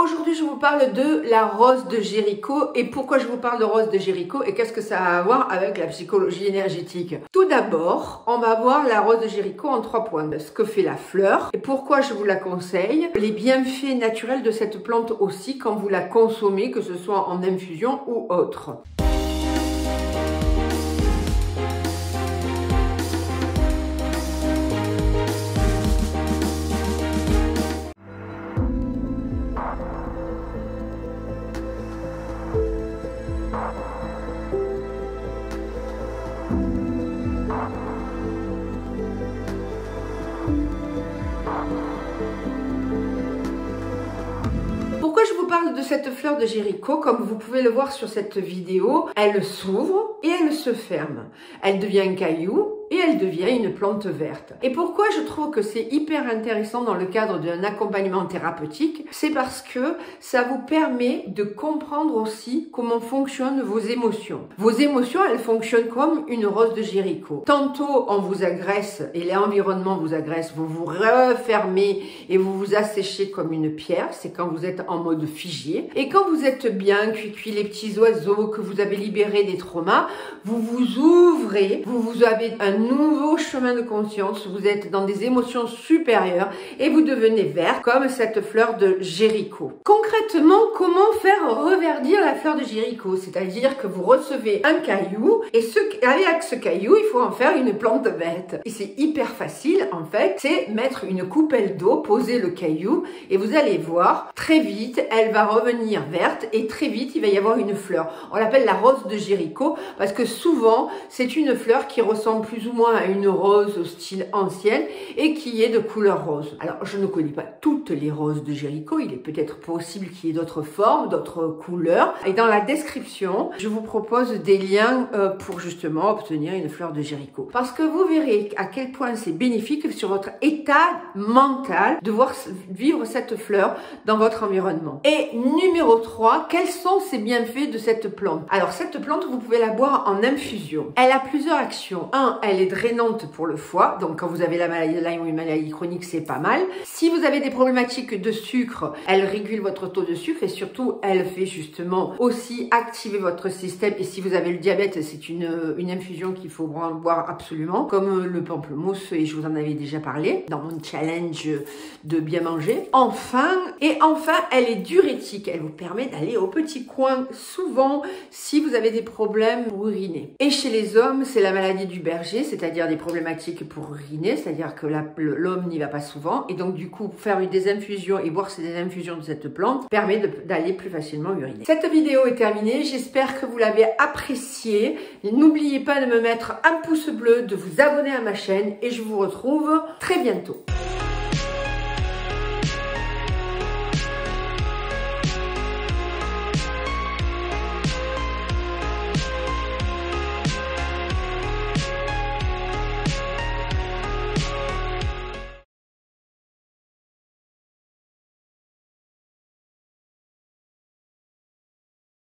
Aujourd'hui, je vous parle de la rose de Jéricho. Et pourquoi je vous parle de rose de Jéricho et qu'est-ce que ça a à voir avec la psychologie énergétique? Tout d'abord, on va voir la rose de Jéricho en 3 points. Ce que fait la fleur et pourquoi je vous la conseille. Les bienfaits naturels de cette plante aussi quand vous la consommez, que ce soit en infusion ou autre. Pourquoi je vous parle de cette fleur de Jéricho? Comme vous pouvez le voir sur cette vidéo, elle s'ouvre et elle se ferme. Elle devient un caillou et elle devient une plante verte. Et pourquoi je trouve que c'est hyper intéressant dans le cadre d'un accompagnement thérapeutique? C'est parce que ça vous permet de comprendre aussi comment fonctionnent vos émotions. Vos émotions, elles fonctionnent comme une rose de Jéricho. Tantôt, on vous agresse et l'environnement vous agresse, vous vous refermez et vous vous asséchez comme une pierre. C'est quand vous êtes en mode figé. Et quand vous êtes bien, cuit les petits oiseaux, que vous avez libéré des traumas, vous vous ouvrez, vous avez un nouveau chemin de conscience, vous êtes dans des émotions supérieures et vous devenez vert comme cette fleur de Jéricho. Concrètement, comment faire reverdir la fleur de Jéricho? C'est-à-dire que vous recevez un caillou et avec ce caillou, il faut en faire une plante verte. Et c'est hyper facile en fait, c'est mettre une coupelle d'eau, poser le caillou et vous allez voir, très vite, elle va revenir verte et très vite, il va y avoir une fleur. On l'appelle la rose de Jéricho parce que souvent, c'est une fleur qui ressemble plus ou moins à une rose au style ancienne et qui est de couleur rose. Alors, je ne connais pas toutes les roses de Jéricho, il est peut-être possible qu'il y ait d'autres formes, d'autres couleurs. Et dans la description, je vous propose des liens pour justement obtenir une fleur de Jéricho. Parce que vous verrez à quel point c'est bénéfique sur votre état mental de voir vivre cette fleur dans votre environnement. Et numéro 3, quels sont ces bienfaits de cette plante? Alors, cette plante, vous pouvez la boire en infusion. Elle a plusieurs actions. Elle est drainante pour le foie, donc quand vous avez la maladie de Lyme ou une maladie chronique, c'est pas mal. Si vous avez des problématiques de sucre, elle régule votre taux de sucre et surtout, elle fait justement aussi activer votre système. Et si vous avez le diabète, c'est une infusion qu'il faut boire absolument, comme le pamplemousse, et je vous en avais déjà parlé dans mon challenge de bien manger. Enfin, elle est diurétique. Elle vous permet d'aller au petit coin, souvent, si vous avez des problèmes pour uriner. Et chez les hommes, c'est la maladie du berger, c'est-à-dire des problématiques pour uriner, c'est-à-dire que l'homme n'y va pas souvent. Et donc, du coup, faire des infusions et boire ces infusions de cette plante permet d'aller plus facilement uriner. Cette vidéo est terminée. J'espère que vous l'avez appréciée. N'oubliez pas de me mettre un pouce bleu, de vous abonner à ma chaîne et je vous retrouve très bientôt.